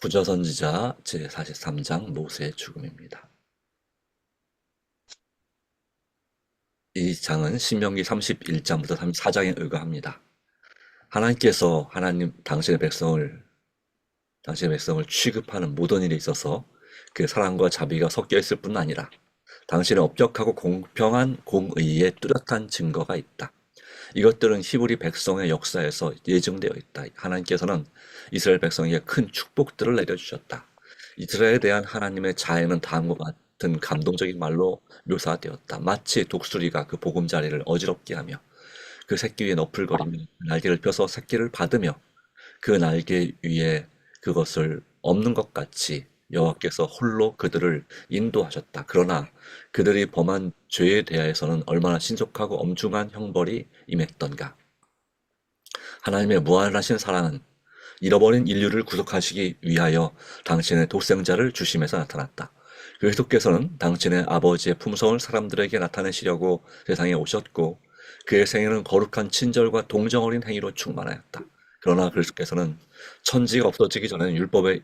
부조선지자 제43장 모세의 죽음입니다. 이 장은 신명기 31장부터 34장에 의거합니다. 하나님께서 당신의 백성을 취급하는 모든 일에 있어서 그 사랑과 자비가 섞여 있을 뿐 아니라 당신의 엄격하고 공평한 공의에 뚜렷한 증거가 있다. 이것들은 히브리 백성의 역사에서 예증되어 있다. 하나님께서는 이스라엘 백성에게 큰 축복들을 내려주셨다. 이스라엘에 대한 하나님의 자애는 다음과 같은 감동적인 말로 묘사되었다. 마치 독수리가 그 보금자리를 어지럽게 하며 그 새끼 위에 너풀거리며 날개를 펴서 새끼를 받으며 그 날개 위에 그것을 없는 것 같이 여호와께서 홀로 그들을 인도하셨다. 그러나 그들이 범한 죄에 대하여서는 얼마나 신속하고 엄중한 형벌이 임했던가. 하나님의 무한하신 사랑은 잃어버린 인류를 구속하시기 위하여 당신의 독생자를 주심에서 나타났다. 그리스도께서는 당신의 아버지의 품성을 사람들에게 나타내시려고 세상에 오셨고 그의 생애는 거룩한 친절과 동정 어린 행위로 충만하였다. 그러나 그리스도께서는 천지가 없어지기 전에는 율법의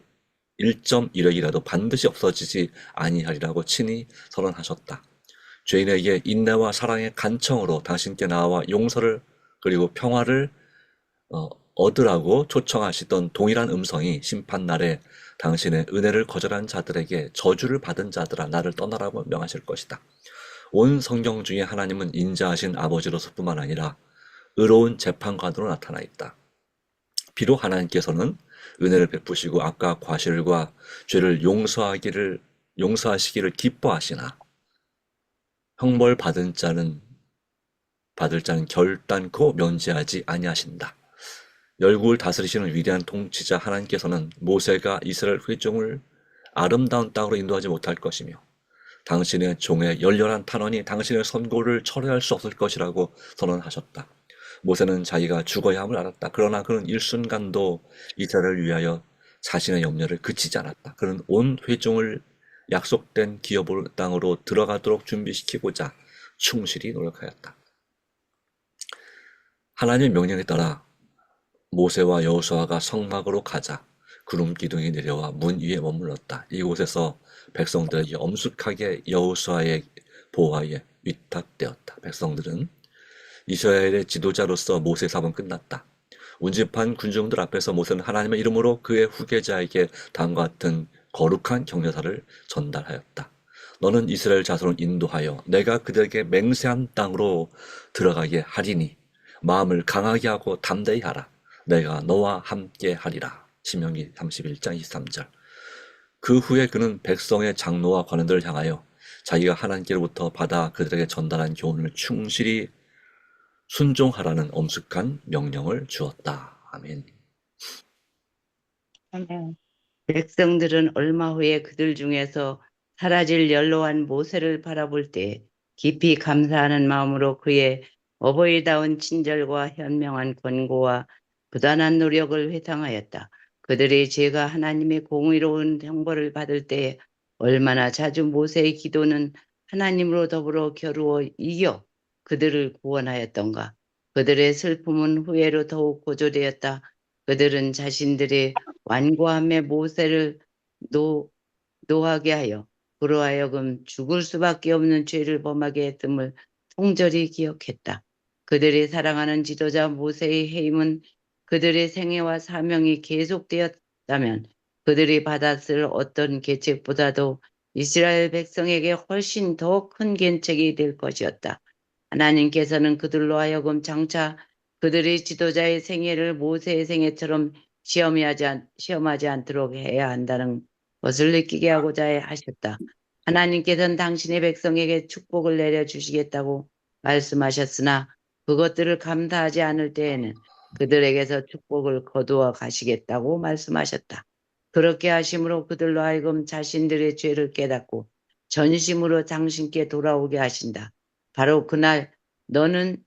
1.1획이라도 반드시 없어지지 아니하리라고 친히 선언하셨다. 죄인에게 인내와 사랑의 간청으로 당신께 나와 용서를 그리고 평화를 얻으라고 초청하시던 동일한 음성이 심판날에 당신의 은혜를 거절한 자들에게 저주를 받은 자들아 나를 떠나라고 명하실 것이다. 온 성경 중에 하나님은 인자하신 아버지로서뿐만 아니라 의로운 재판관으로 나타나 있다. 비록 하나님께서는 은혜를 베푸시고 악과 과실과 죄를 용서하시기를 기뻐하시나 형벌 받을 자는 결단코 면제하지 아니하신다. 열국을 다스리시는 위대한 통치자 하나님께서는 모세가 이스라엘 회중을 아름다운 땅으로 인도하지 못할 것이며 당신의 종의 열렬한 탄원이 당신의 선고를 철회할 수 없을 것이라고 선언하셨다. 모세는 자기가 죽어야 함을 알았다. 그러나 그는 일순간도 이스라엘을 위하여 자신의 염려를 그치지 않았다. 그는 온 회중을 약속된 기업의 땅으로 들어가도록 준비시키고자 충실히 노력하였다. 하나님의 명령에 따라 모세와 여호수아가 성막으로 가자 구름 기둥이 내려와 문 위에 머물렀다. 이곳에서 백성들에게 엄숙하게 여호수아의 보호하에 위탁되었다. 백성들은 이스라엘의 지도자로서 모세 사업은 끝났다. 운집한 군중들 앞에서 모세는 하나님의 이름으로 그의 후계자에게 다음과 같은 거룩한 격려사를 전달하였다. 너는 이스라엘 자손을 인도하여 내가 그들에게 맹세한 땅으로 들어가게 하리니 마음을 강하게 하고 담대히 하라. 내가 너와 함께 하리라. 신명기 31장 23절. 그 후에 그는 백성의 장로와 관원들을 향하여 자기가 하나님께로부터 받아 그들에게 전달한 교훈을 충실히 순종하라는 엄숙한 명령을 주었다. 아멘. 아멘. 백성들은 얼마 후에 그들 중에서 사라질 연로한 모세를 바라볼 때 깊이 감사하는 마음으로 그의 어버이다운 친절과 현명한 권고와 부단한 노력을 회상하였다. 그들의 죄가 하나님의 공의로운 형벌을 받을 때 얼마나 자주 모세의 기도는 하나님으로 더불어 겨루어 이겨 그들을 구원하였던가. 그들의 슬픔은 후회로 더욱 고조되었다. 그들은 자신들의 완고함에 모세를 노하게 하여 그로 하여금 죽을 수밖에 없는 죄를 범하게 했음을 통절히 기억했다. 그들이 사랑하는 지도자 모세의 해임은 그들의 생애와 사명이 계속되었다면 그들이 받았을 어떤 계책보다도 이스라엘 백성에게 훨씬 더 큰 계책이 될 것이었다. 하나님께서는 그들로 하여금 장차 그들의 지도자의 생애를 모세의 생애처럼 시험하지 않도록 해야 한다는 것을 느끼게 하고자 하셨다. 하나님께서는 당신의 백성에게 축복을 내려주시겠다고 말씀하셨으나 그것들을 감사하지 않을 때에는 그들에게서 축복을 거두어 가시겠다고 말씀하셨다. 그렇게 하심으로 그들로 하여금 자신들의 죄를 깨닫고 전심으로 당신께 돌아오게 하신다. 바로 그날 너는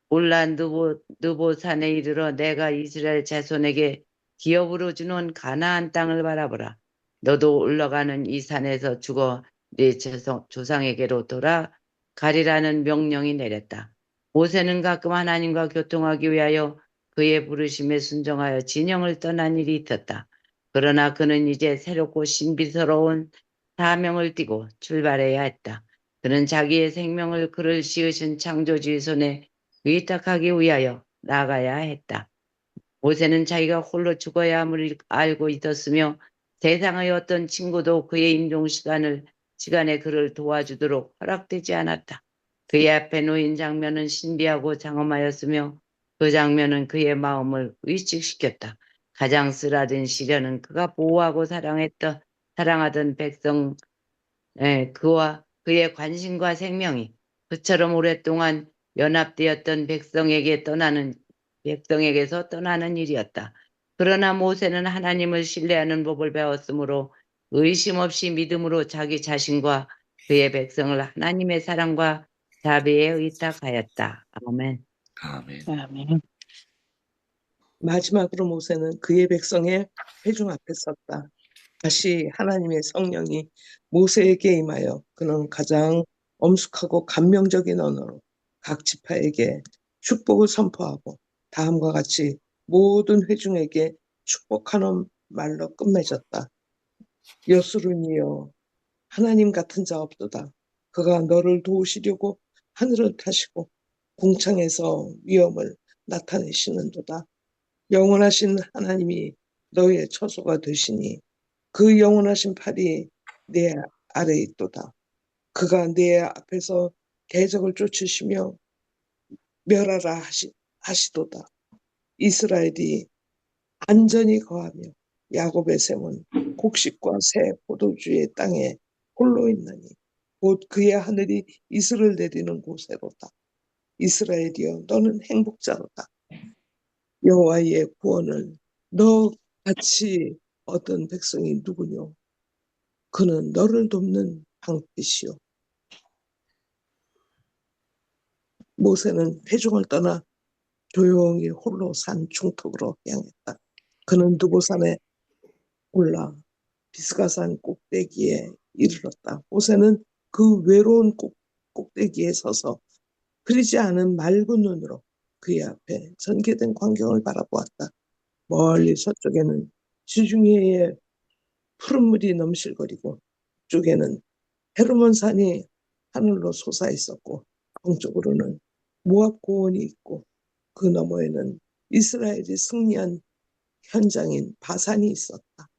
올라 느보산에 이르러 내가 이스라엘 자손에게 기업으로 주는 가나안 땅을 바라보라. 너도 올라가는 이 산에서 죽어 네 조상에게로 돌아가리라는 명령이 내렸다. 모세는 가끔 하나님과 교통하기 위하여 그의 부르심에 순종하여 진영을 떠난 일이 있었다. 그러나 그는 이제 새롭고 신비스러운 사명을 띠고 출발해야 했다. 그는 자기의 생명을 그를 씌우신 창조주의 손에 위탁하기 위하여 나가야 했다. 모세는 자기가 홀로 죽어야 함을 알고 있었으며 세상의 어떤 친구도 그의 시간에 그를 도와주도록 허락되지 않았다. 그의 앞에 놓인 장면은 신비하고 장엄하였으며 그 장면은 그의 마음을 위축시켰다. 가장 쓰라린 시련은 그가 보호하고 사랑하던 백성, 그와 그의 관심과 생명이 그처럼 오랫동안 연합되었던 백성에게서 떠나는 일이었다. 그러나 모세는 하나님을 신뢰하는 법을 배웠으므로 의심 없이 믿음으로 자기 자신과 그의 백성을 하나님의 사랑과 자비에 의탁하였다. 아멘. 아멘. 아멘. 마지막으로 모세는 그의 백성의 회중 앞에 섰다. 다시 하나님의 성령이 모세에게 임하여 그는 가장 엄숙하고 감명적인 언어로 각 지파에게 축복을 선포하고 다음과 같이 모든 회중에게 축복하는 말로 끝맺었다. 여수르니여 하나님 같은 자 없도다. 그가 너를 도우시려고 하늘을 타시고 궁창에서 위엄을 나타내시는도다. 영원하신 하나님이 너의 처소가 되시니 그 영원하신 팔이 내 아래에 있도다. 그가 내 앞에서 대적을 쫓으시며 멸하라 하시도다. 이스라엘이 안전히 거하며 야곱의 샘은 곡식과 새 포도주의 땅에 홀로 있나니 곧 그의 하늘이 이슬을 내리는 곳에로다. 이스라엘이여 너는 행복자로다. 여호와의 구원을 너 같이 얻은 백성이 누구뇨? 그는 너를 돕는 방패시요. 모세는 회중을 떠나 조용히 홀로 산 중턱으로 향했다. 그는 두보산에 올라 비스가산 꼭대기에 이르렀다. 모세는 그 외로운 꼭대기에 서서 흐리지 않은 맑은 눈으로 그의 앞에 전개된 광경을 바라보았다. 멀리 서쪽에는 지중해의 푸른 물이 넘실거리고 북쪽에는 헤르몬 산이 하늘로 솟아 있었고 동쪽으로는 모압 고원이 있고 그 너머에는 이스라엘이 승리한 현장인 바산이 있었다.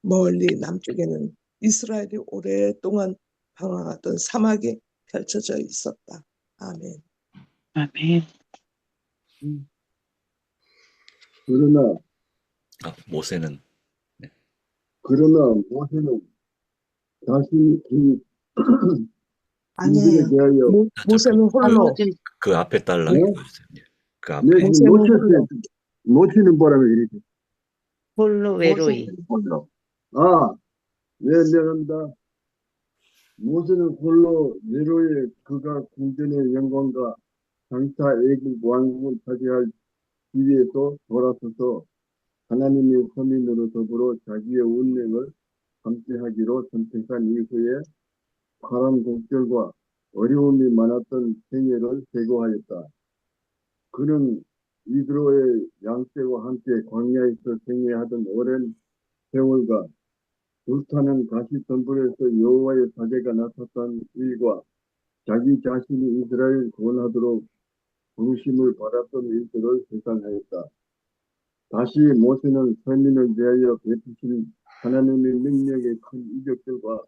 멀리 남쪽에는 이스라엘이 오랫동안 방황하던 사막이 펼쳐져 있었다. 아멘. 아멘. 그러나 모세는 모세는 자신이 그 아니에요. 이들에 대하여 모세는 홀로. 그 앞에 달라 네? 읽어주세요. 그 앞에. 네, 지금 모세는 놓쳤어요. 놓치는 바람에 이렇게. 홀로 외로이. 모세는 홀로. 아, 네, 내간다. 모세는 홀로 외로이 그가 궁전의 영광과 장차 애국 왕국을 차지할 기회에서 돌아서서 하나님의 서민으로 더불어 자기의 운명을 함께하기로 선택한 이후에 파란 곡절과 어려움이 많았던 생애를 제거하였다. 그는 이드로의 양떼와 함께 광야에서 생애하던 오랜 세월과 불타는 가시덤불에서 여호와의 사제가 나타난 일과 자기 자신이 이스라엘 구원하도록 부르심을 받았던 일들을 회상하였다. 다시 모세는 서민을 위하여 베푸신 하나님의 능력의 큰 이적들과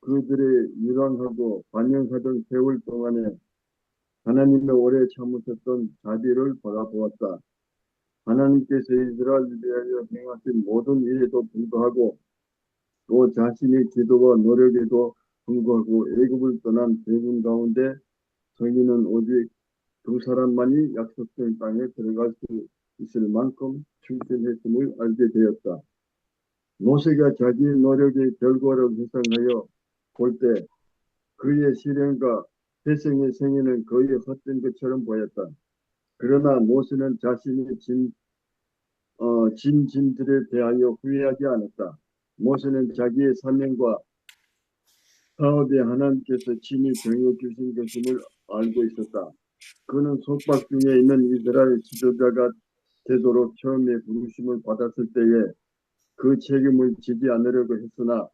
그들의 유랑하고 반영하던 세월 동안에 하나님의 오래 참으셨던 자비를 바라보았다. 하나님께서 이스라엘을 위하여 행하신 모든 일에도 불구하고 또 자신의 기도와 노력에도 불구하고 애굽을 떠난 대군 가운데 성인은 오직 두 사람만이 약속된 땅에 들어갈 수 있을 만큼 충실했음을 알게 되었다. 모세가 자기의 노력의 결과를 회상하여 볼 때 그의 시련과 회생의 생애는 거의 헛된 것처럼 보였다. 그러나 모세는 자신이 진 짐들에 대하여 후회하지 않았다. 모세는 자기의 사명과 사업에 하나님께서 친히 정해 주신 것임을 알고 있었다. 그는 속박 중에 있는 이스라엘 지도자가 되도록 처음에 부르심을 받았을 때에 그 책임을 지지 않으려고 했으나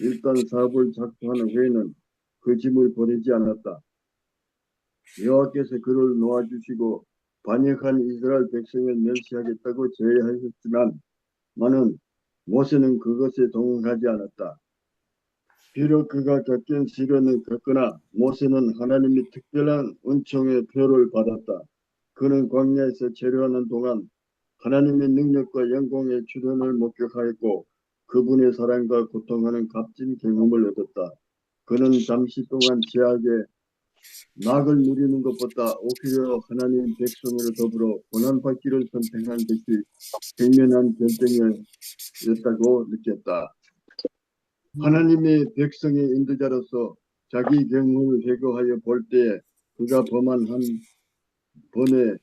일단 사업을 작성하는 후에는 그 짐을 버리지 않았다. 여호와께서 그를 놓아주시고 반역한 이스라엘 백성을 멸시하겠다고 제의하셨지만 나는 모세는 그것에 동응하지 않았다. 비록 그가 겪은 시련은 겪으나 모세는 하나님의 특별한 은총의 표를 받았다. 그는 광야에서 체류하는 동안 하나님의 능력과 영광의 출현을 목격하였고 그분의 사랑과 고통하는 값진 경험을 얻었다. 그는 잠시 동안 제약에 낙을 누리는 것보다 오히려 하나님 백성을 더불어 고난받기를 선택한 것이 현명한 결정이었다고 느꼈다. 하나님의 백성의 인도자로서 자기 경험을 회고하여 볼 때에 그가 범한 한 번의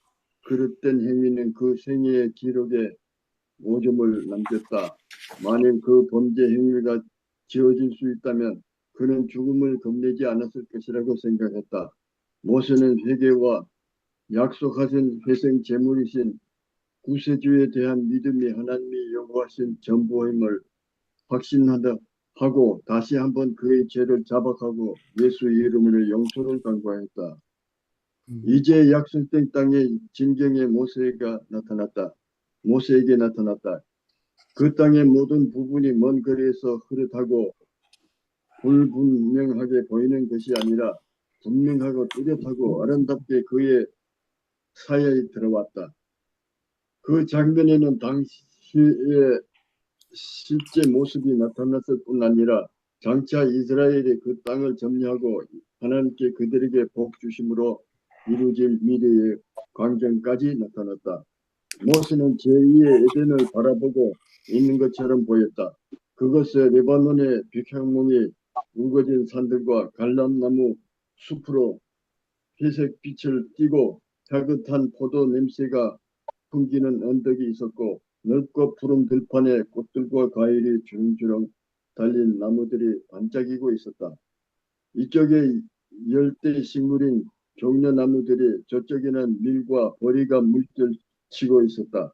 그릇된 행위는 그 생애의 기록에 오점을 남겼다. 만일 그 범죄 행위가 지워질 수 있다면 그는 죽음을 겁내지 않았을 것이라고 생각했다. 모세는 회개와 약속하신 회생 제물이신 구세주에 대한 믿음이 하나님이 요구하신 전부임을 확신하다 하고 다시 한번 그의 죄를 자박하고 예수 이름으로 용서를 간구하였다. 이제 약속된 땅에 진경의 모세에게 나타났다. 그 땅의 모든 부분이 먼 거리에서 흐릿하고 불분명하게 보이는 것이 아니라 분명하고 뚜렷하고 아름답게 그의 사이에 들어왔다. 그 장면에는 당시의 실제 모습이 나타났을 뿐 아니라 장차 이스라엘이 그 땅을 점령하고 하나님께 그들에게 복 주심으로 이루어질 미래의 광경까지 나타났다. 모세는 제2의 에덴을 바라보고 있는 것처럼 보였다. 그것은 레바논의 백향목이 우거진 산들과 갈람나무 숲으로 회색 빛을 띠고 향긋한 포도 냄새가 풍기는 언덕이 있었고 넓고 푸른 들판에 꽃들과 과일이 주렁주렁 달린 나무들이 반짝이고 있었다. 이쪽에 열대 식물인 종려나무들이 저쪽에는 밀과 보리가 물결치고 있었다.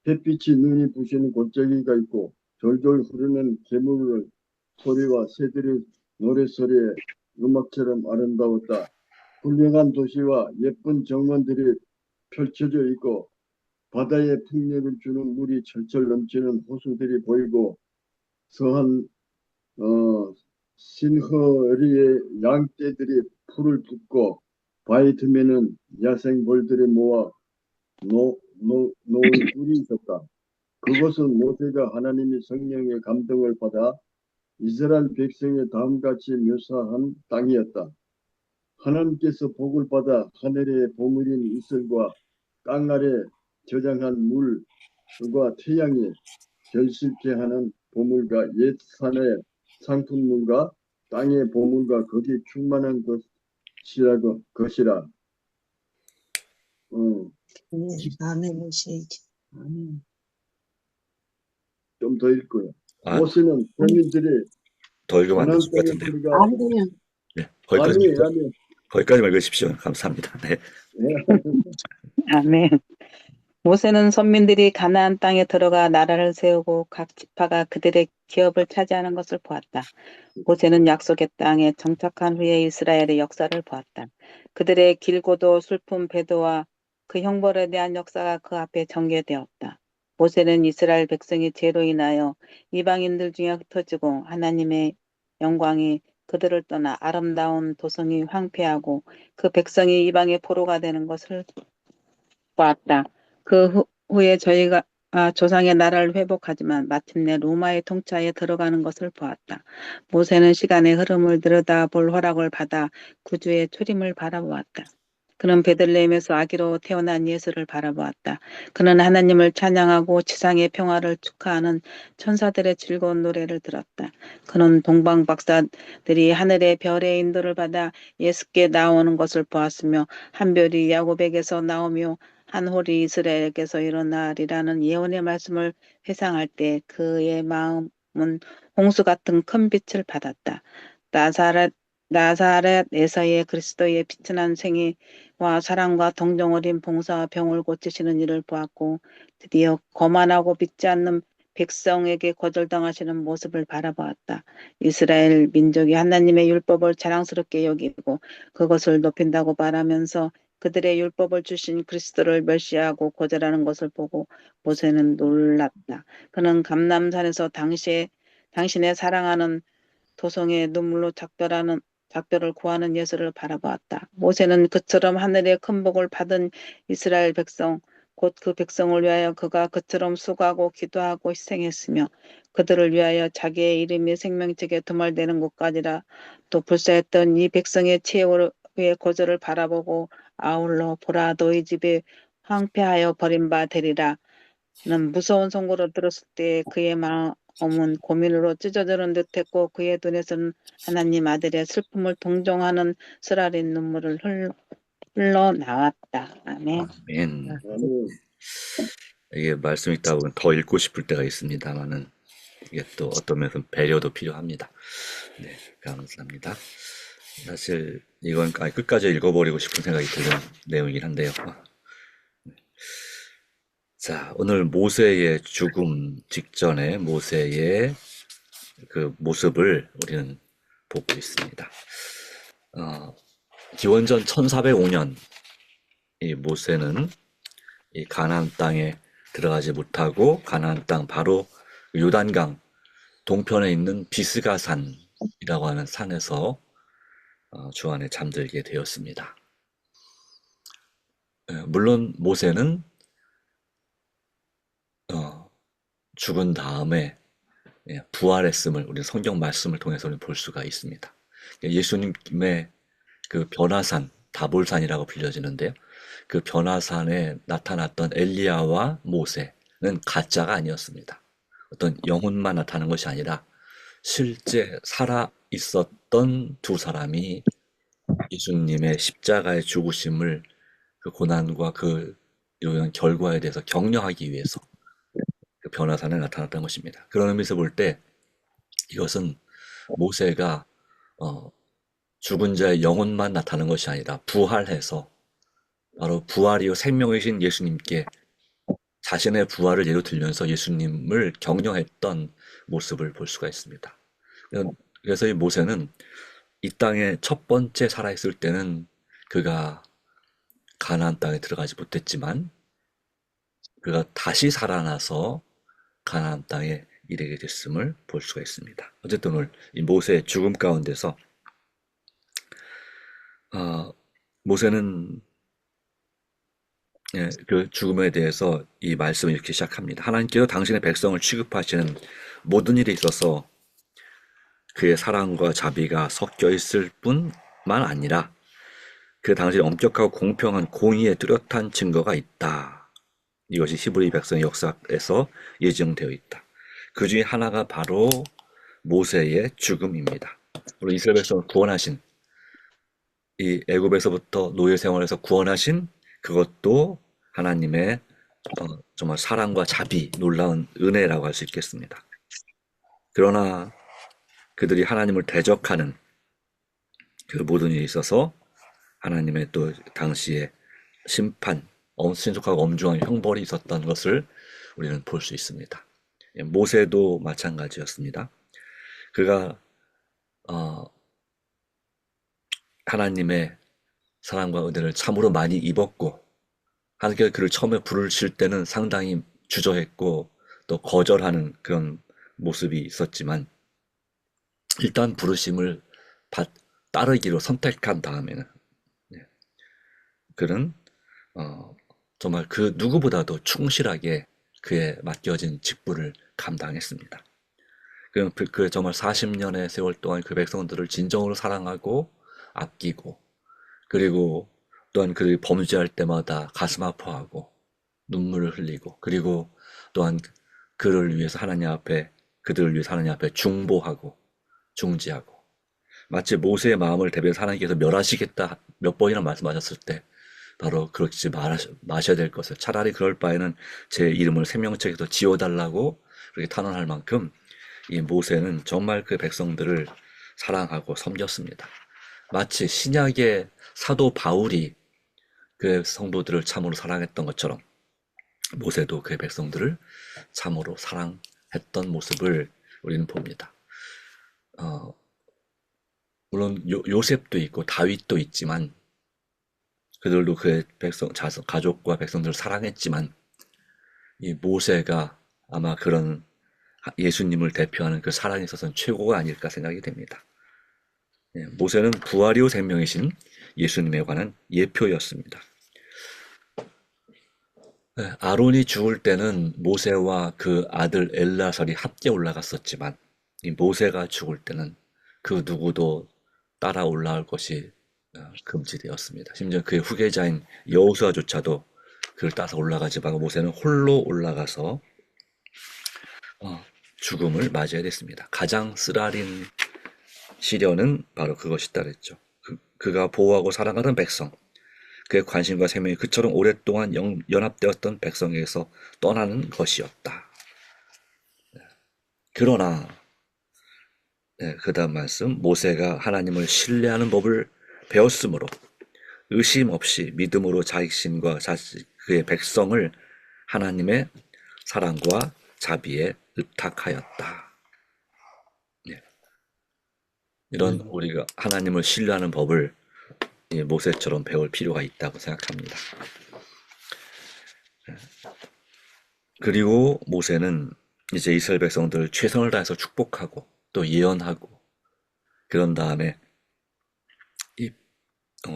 햇빛이 눈이 부시는 골짜기가 있고 졸졸 흐르는 개물 소리와 새들의 노랫소리에 음악처럼 아름다웠다. 훌륭한 도시와 예쁜 정원들이 펼쳐져 있고 바다에 풍력을 주는 물이 철철 넘치는 호수들이 보이고 서한 신허리의 양떼들이 풀을 뜯고 바위 틈에는 야생벌들이 모아 놓은 꿀이 있었다. 그것은 모세가 하나님의 성령의 감동을 받아 이스라엘 백성의 다음같이 묘사한 땅이었다. 하나님께서 복을 받아 하늘의 보물인 이슬과 땅 아래 저장한 물과 태양이 결실케 하는 보물과 옛 산의 상품물과 땅의 보물과 거기 충만한 것이라. 아멘 모세에게. 좀 더 읽고요. 아, 모세는 서민들이 더 읽으면 안 가나안 될 것 땅에 같은데요. 우리가 아멘. 네, 아멘. 거기까지만 읽으십시오. 감사합니다. 네. 아멘. 모세는 선민들이 가나안 땅에 들어가 나라를 세우고 각 지파가 그들의 기업을 차지하는 것을 보았다. 모세는 약속의 땅에 정착한 후에 이스라엘의 역사를 보았다. 그들의 길고도 슬픈 배도와 그 형벌에 대한 역사가 그 앞에 전개되었다. 모세는 이스라엘 백성이 죄로 인하여 이방인들 중에 흩어지고 하나님의 영광이 그들을 떠나 아름다운 도성이 황폐하고 그 백성이 이방의 포로가 되는 것을 보았다. 그 후에 저희가 조상의 나라를 회복하지만 마침내 로마의 통치하에 들어가는 것을 보았다. 모세는 시간의 흐름을 들여다볼 허락을 받아 구주의 초림을 바라보았다. 그는 베들레헴에서 아기로 태어난 예수를 바라보았다. 그는 하나님을 찬양하고 지상의 평화를 축하하는 천사들의 즐거운 노래를 들었다. 그는 동방 박사들이 하늘의 별의 인도를 받아 예수께 나오는 것을 보았으며 한 별이 야곱에게서 나오며 한 홀이 이스라엘에게서 일어나리라는 예언의 말씀을 회상할 때 그의 마음은 홍수 같은 큰 빛을 받았다. 나사렛에서의 그리스도의 빛난 생애와 사랑과 동정 어린 봉사와 병을 고치시는 일을 보았고 드디어 거만하고 믿지 않는 백성에게 거절당하시는 모습을 바라보았다. 이스라엘 민족이 하나님의 율법을 자랑스럽게 여기고 그것을 높인다고 말하면서 그들의 율법을 주신 그리스도를 멸시하고 거절하는 것을 보고 모세는 놀랐다. 그는 감람산에서 당신의 사랑하는 도성의 눈물로 작별을 구하는 예수를 바라보았다. 모세는 그처럼 하늘의 큰 복을 받은 이스라엘 백성, 곧 그 백성을 위하여 그가 그처럼 수고하고 기도하고 희생했으며 그들을 위하여 자기의 이름이 생명책에 도말되는 것까지라 또 불사했던 이 백성의 최후의 거절을 바라보고 아울러 보라 너희 집이 황폐하여 버린 바 되리라. 는 무서운 선고를 들었을 때 그의 마음은 고민으로 찢어지는 듯했고 그의 눈에서는 하나님 아들의 슬픔을 동정하는 쓰라린 눈물을 흘러나왔다. 아멘. 아멘. 아멘. 이게 말씀 읽다 보면 더 읽고 싶을 때가 있습니다만은 이게 또 어떤 면에서 배려도 필요합니다. 네, 감사합니다. 사실 이건 끝까지 읽어버리고 싶은 생각이 드는 내용이긴 한데요. 자, 오늘 모세의 죽음 직전에 모세의 그 모습을 우리는 보고 있습니다. 기원전 1405년 이 모세는 이 가나안 땅에 들어가지 못하고 가나안 땅 바로 요단강 동편에 있는 비스가산이라고 하는 산에서 주 안에 잠들게 되었습니다. 물론 모세는 죽은 다음에 부활했음을 우리 성경 말씀을 통해서는 볼 수가 있습니다. 예수님의 그 변화산, 다볼산이라고 불려지는데요. 그 변화산에 나타났던 엘리야와 모세는 가짜가 아니었습니다. 어떤 영혼만 나타나는 것이 아니라 실제 살아 있었던 두 사람이 예수님의 십자가의 죽으심을 그 고난과 그 이런 결과에 대해서 격려하기 위해서 그 변화산에 나타났던 것입니다. 그런 의미에서 볼 때 이것은 모세가 죽은 자의 영혼만 나타나는 것이 아니라 부활해서 바로 부활이요 생명이신 예수님께 자신의 부활을 예로 들면서 예수님을 격려했던 모습을 볼 수가 있습니다. 그래서 이 모세는 이 땅에 첫 번째 살아있을 때는 그가 가나안 땅에 들어가지 못했지만 그가 다시 살아나서 가나안 땅에 이르게 됐음을 볼 수가 있습니다. 어쨌든 오늘 이 모세의 죽음 가운데서 모세는 그 죽음에 대해서 이 말씀을 이렇게 시작합니다. 하나님께서 당신의 백성을 취급하시는 모든 일에 있어서 그의 사랑과 자비가 섞여 있을 뿐만 아니라 그 당시에 엄격하고 공평한 공의에 뚜렷한 증거가 있다. 이것이 히브리 백성의 역사에서 예정되어 있다. 그 중에 하나가 바로 모세의 죽음입니다. 물론 이스라엘 백성을 구원하신 이 애굽에서부터 노예 생활에서 구원하신 그것도 하나님의 정말 사랑과 자비, 놀라운 은혜라고 할 수 있겠습니다. 그러나 그들이 하나님을 대적하는 그 모든 일에 있어서 하나님의 또 당시에 심판, 신속하고 엄중한 형벌이 있었던 것을 우리는 볼 수 있습니다. 모세도 마찬가지였습니다. 그가 하나님의 사랑과 은혜를 참으로 많이 입었고 하나님께서 그를 처음에 부르실 때는 상당히 주저했고 또 거절하는 그런 모습이 있었지만 일단 부르심을 따르기로 선택한 다음에는 그는 정말 그 누구보다도 충실하게 그에 맡겨진 직분을 감당했습니다. 그 정말 40년의 세월 동안 그 백성들을 진정으로 사랑하고 아끼고 그리고 또한 그들이 범죄할 때마다 가슴 아파하고 눈물을 흘리고 그리고 또한 그들을 위해서 하나님 앞에 중보하고 중지하고 마치 모세의 마음을 대변해서 하나님께서 멸하시겠다 몇 번이나 말씀하셨을 때 바로 그렇지 마셔야 될 것을 차라리 그럴 바에는 제 이름을 생명책에서 지워달라고 그렇게 탄원할 만큼 이 모세는 정말 그 백성들을 사랑하고 섬겼습니다. 마치 신약의 사도 바울이 그 성도들을 참으로 사랑했던 것처럼 모세도 그의 백성들을 참으로 사랑했던 했던 모습을 우리는 봅니다. 물론 요셉도 있고 다윗도 있지만 그들도 그의 가족과 백성들을 사랑했지만 이 모세가 아마 그런 예수님을 대표하는 그 사랑에 있어서는 최고가 아닐까 생각이 됩니다. 모세는 부활 이후 생명이신 예수님에 관한 예표였습니다. 아론이 죽을 때는 모세와 그 아들 엘라살이 함께 올라갔었지만 이 모세가 죽을 때는 그 누구도 따라 올라올 것이 금지되었습니다. 심지어 그의 후계자인 여호수아조차도 그를 따서 올라가지 말고 모세는 홀로 올라가서 죽음을 맞이해야 됐습니다. 가장 쓰라린 시련은 바로 그것이다 그랬죠. 그가 보호하고 사랑하던 백성, 그의 관심과 생명이 그처럼 오랫동안 연합되었던 백성에게서 떠나는 것이었다. 그러나 그 다음 말씀, 모세가 하나님을 신뢰하는 법을 배웠으므로 의심 없이 믿음으로 자신과 그의 백성을 하나님의 사랑과 자비에 의탁하였다. 이런 우리가 하나님을 신뢰하는 법을 모세처럼 배울 필요가 있다고 생각합니다. 그리고 모세는 이제 이스라엘 백성들을 최선을 다해서 축복하고 또 예언하고 그런 다음에 이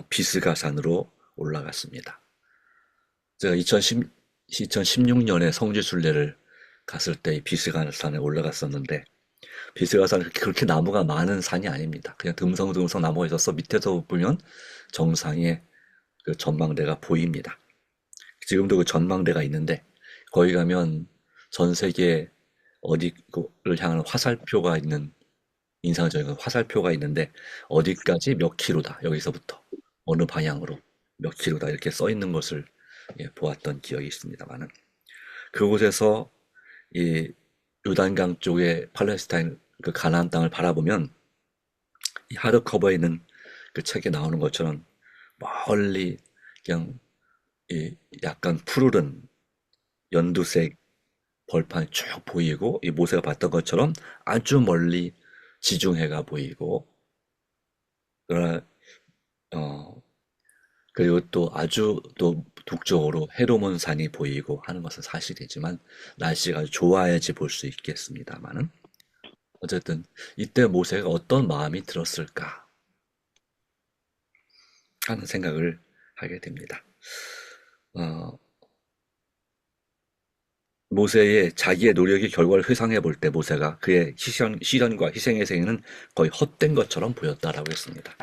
비스가산으로 올라갔습니다. 제가 2016년에 성지순례를 갔을 때 이 비스가산에 올라갔었는데 비스가산은 그렇게 나무가 많은 산이 아닙니다. 그냥 듬성듬성 나무가 있어서 밑에서 보면 정상에 그 전망대가 보입니다. 지금도 그 전망대가 있는데 거기 가면 전 세계 어디를 향하는 화살표가 있는 인상적인 화살표가 있는데 어디까지 몇 킬로다 여기서부터 어느 방향으로 몇 킬로다 이렇게 써 있는 것을 보았던 기억이 있습니다만은 그곳에서 이 요단강 쪽에 팔레스타인 그 가나안 땅을 바라보면 이 하드커버에 있는 그 책에 나오는 것처럼 멀리 그냥 이 약간 푸르른 연두색 벌판이 쭉 보이고 이 모세가 봤던 것처럼 아주 멀리 지중해가 보이고 그러나 그리고 또 아주 또 북쪽으로 헤르몬 산이 보이고 하는 것은 사실이지만 날씨가 아주 좋아야지 볼 수 있겠습니다만은 어쨌든 이때 모세가 어떤 마음이 들었을까 하는 생각을 하게 됩니다. 모세의 자기의 노력의 결과를 회상해 볼 때 모세가 그의 시련과 희생의 생애는 거의 헛된 것처럼 보였다라고 했습니다.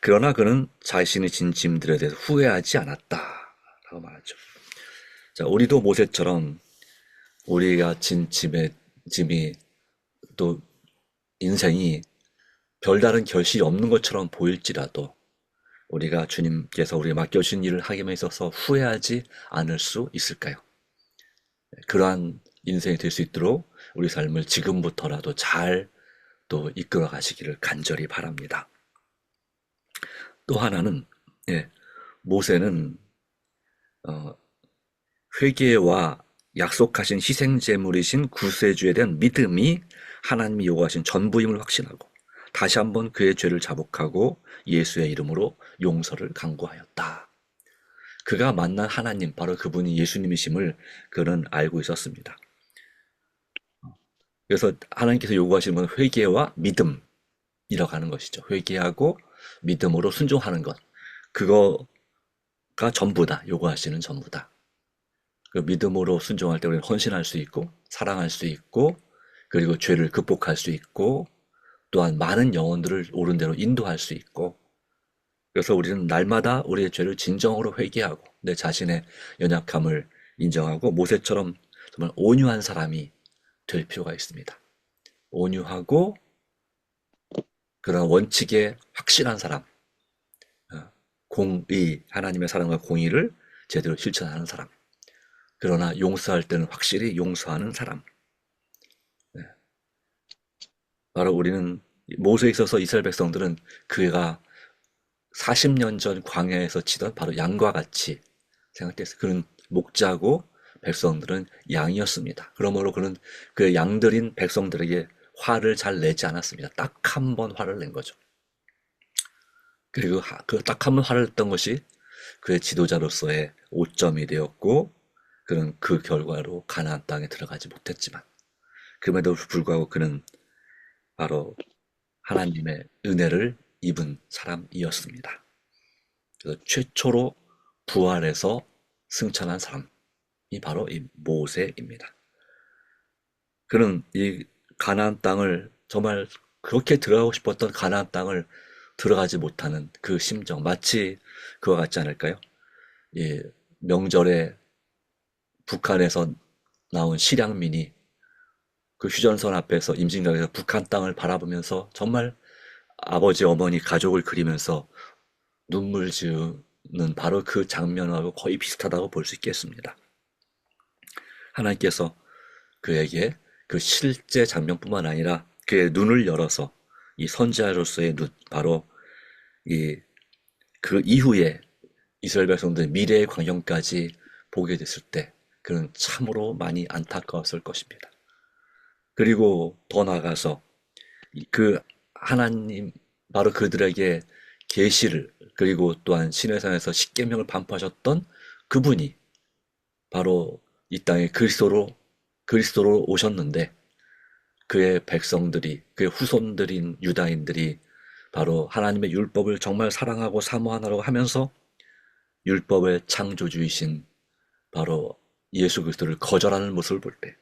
그러나 그는 자신이 진 짐들에 대해서 후회하지 않았다라고 말하죠. 자, 우리도 모세처럼 우리가 진 짐이 또 인생이 별다른 결실이 없는 것처럼 보일지라도 우리가 주님께서 우리가 맡겨주신 일을 하기 위해 있어서 후회하지 않을 수 있을까요? 그러한 인생이 될 수 있도록 우리 삶을 지금부터라도 잘 또 이끌어 가시기를 간절히 바랍니다. 또 하나는 모세는 회개와 약속하신 희생제물이신 구세주에 대한 믿음이 하나님이 요구하신 전부임을 확신하고 다시 한번 그의 죄를 자복하고 예수의 이름으로 용서를 간구하였다. 그가 만난 하나님, 바로 그분이 예수님이심을 그는 알고 있었습니다. 그래서 하나님께서 요구하시는 건 회개와 믿음이라고 하는 것이죠. 회개하고 믿음으로 순종하는 것. 그거가 전부다. 요구하시는 전부다. 그 믿음으로 순종할 때 우리는 헌신할 수 있고, 사랑할 수 있고, 그리고 죄를 극복할 수 있고, 또한 많은 영혼들을 옳은 대로 인도할 수 있고, 그래서 우리는 날마다 우리의 죄를 진정으로 회개하고 내 자신의 연약함을 인정하고 모세처럼 정말 온유한 사람이 될 필요가 있습니다. 온유하고 그런 원칙에 확실한 사람, 공의, 하나님의 사랑과 공의를 제대로 실천하는 사람, 그러나 용서할 때는 확실히 용서하는 사람. 바로 우리는 모세에 있어서 이스라엘 백성들은 그가 40년 전 광야에서 치던 바로 양과 같이 생각됐어요. 그는 목자고 백성들은 양이었습니다. 그러므로 그는 그 양들인 백성들에게 화를 잘 내지 않았습니다. 딱 한 번 화를 낸 거죠. 그리고 그 딱 한 번 화를 냈던 것이 그의 지도자로서의 오점이 되었고, 그는 그 결과로 가나안 땅에 들어가지 못했지만, 그럼에도 불구하고 그는 바로 하나님의 은혜를 입은 사람이었습니다. 그래서 최초로 부활해서 승천한 사람이 바로 이 모세입니다. 그는 이 가나안 땅을 정말 그렇게 들어가고 싶었던 가나안 땅을 들어가지 못하는 그 심정, 마치 그와 같지 않을까요? 이 명절에 북한에서 나온 실향민이 그 휴전선 앞에서 임진각에서 북한 땅을 바라보면서 정말 아버지, 어머니, 가족을 그리면서 눈물 지으는 바로 그 장면하고 거의 비슷하다고 볼 수 있겠습니다. 하나님께서 그에게 그 실제 장면뿐만 아니라 그의 눈을 열어서 이 선지자로서의 눈, 바로 그 이후에 이스라엘 백성들의 미래의 광경까지 보게 됐을 때 그는 참으로 많이 안타까웠을 것입니다. 그리고 더 나아가서 그 하나님, 바로 그들에게 계시를, 그리고 또한 시내산에서 십계명을 반포하셨던 그분이 바로 이 땅에 그리스도로 오셨는데, 그의 백성들이, 그의 후손들인 유다인들이 바로 하나님의 율법을 정말 사랑하고 사모하라고 하면서 율법의 창조주이신 바로 예수 그리스도를 거절하는 모습을 볼 때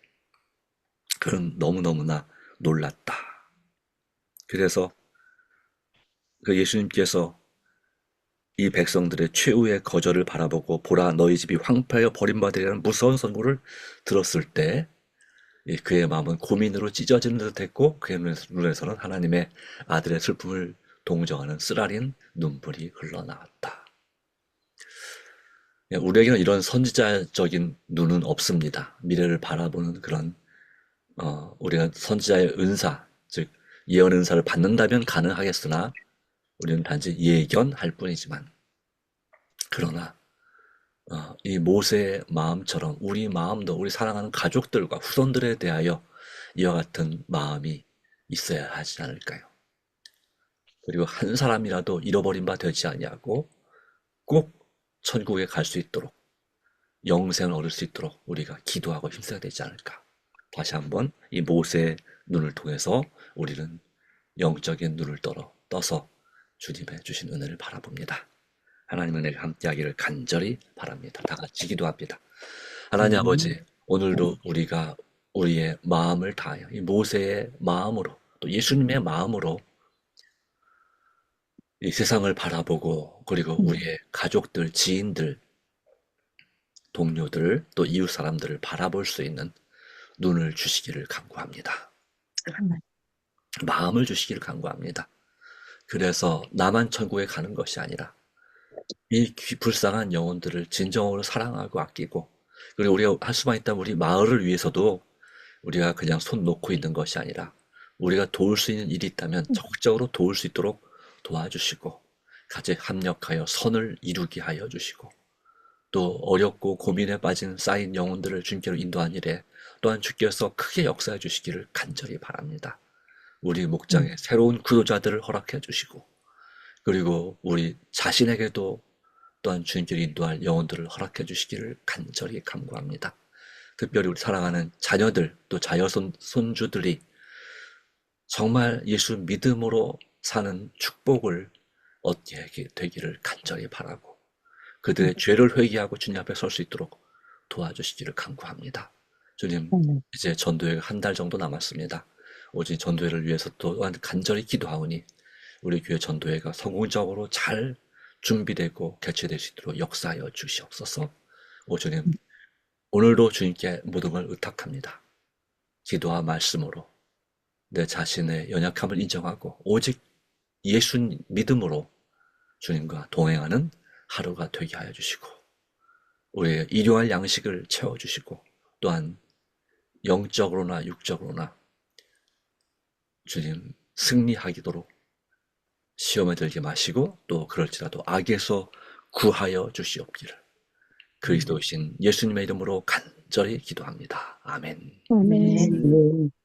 그는 너무너무나 놀랐다. 그래서 그 예수님께서 이 백성들의 최후의 거절을 바라보고 보라 너희 집이 황폐하여 버림받으리라는 무서운 선고를 들었을 때 그의 마음은 고민으로 찢어지는 듯 했고, 그의 눈에서는 하나님의 아들의 슬픔을 동정하는 쓰라린 눈물이 흘러나왔다. 우리에게는 이런 선지자적인 눈은 없습니다. 미래를 바라보는 그런 우리가 선지자의 은사, 즉 예언 은사를 받는다면 가능하겠으나 우리는 단지 예견할 뿐이지만, 그러나 이 모세의 마음처럼 우리 마음도 우리 사랑하는 가족들과 후손들에 대하여 이와 같은 마음이 있어야 하지 않을까요? 그리고 한 사람이라도 잃어버린 바 되지 아니하고 꼭 천국에 갈 수 있도록, 영생을 얻을 수 있도록 우리가 기도하고 힘써야 되지 않을까. 다시 한번 이 모세의 눈을 통해서 우리는 영적인 눈을 떠서 주님의 주신 은혜를 바라봅니다. 하나님의 은혜가 함께하기를 간절히 바랍니다. 다 같이 기도합니다. 하나님 아버지, 오늘도 우리가 우리의 마음을 다하여 이 모세의 마음으로, 또 예수님의 마음으로 이 세상을 바라보고, 그리고 우리의 가족들, 지인들, 동료들, 또 이웃 사람들을 바라볼 수 있는 눈을 주시기를 간구합니다. 마음을 주시기를 간구합니다. 그래서 나만 천국에 가는 것이 아니라 이 불쌍한 영혼들을 진정으로 사랑하고 아끼고, 그리고 우리가 할 수만 있다면 우리 마을을 위해서도 우리가 그냥 손 놓고 있는 것이 아니라 우리가 도울 수 있는 일이 있다면 적극적으로 도울 수 있도록 도와주시고, 같이 협력하여 선을 이루게 하여 주시고, 또 어렵고 고민에 빠진 쌓인 영혼들을 주님께로 인도한 일에 또한 주께서 크게 역사해 주시기를 간절히 바랍니다. 우리 목장에 새로운 구도자들을 허락해 주시고, 그리고 우리 자신에게도 또한 주님께로 인도할 영혼들을 허락해 주시기를 간절히 간구합니다. 특별히 우리 사랑하는 자녀들, 또 손주들이 정말 예수 믿음으로 사는 축복을 얻게 되기를 간절히 바라고, 그들의 죄를 회개하고 주님 앞에 설 수 있도록 도와주시기를 간구합니다. 주님, 이제 전도회가 한 달 정도 남았습니다. 오직 전도회를 위해서 또한 간절히 기도하오니 우리 교회 전도회가 성공적으로 잘 준비되고 개최될 수 있도록 역사하여 주시옵소서. 오 주님, 오늘도 주님께 모든 걸 의탁합니다. 기도와 말씀으로 내 자신의 연약함을 인정하고 오직 예수 믿음으로 주님과 동행하는 하루가 되게 하여 주시고, 우리의 일용할 양식을 채워주시고, 또한 영적으로나 육적으로나 주님 승리하기도록 시험에 들게 마시고, 또 그럴지라도 악에서 구하여 주시옵기를 그리스도이신 예수님의 이름으로 간절히 간절히 기도합니다. 아멘. 아멘. 네.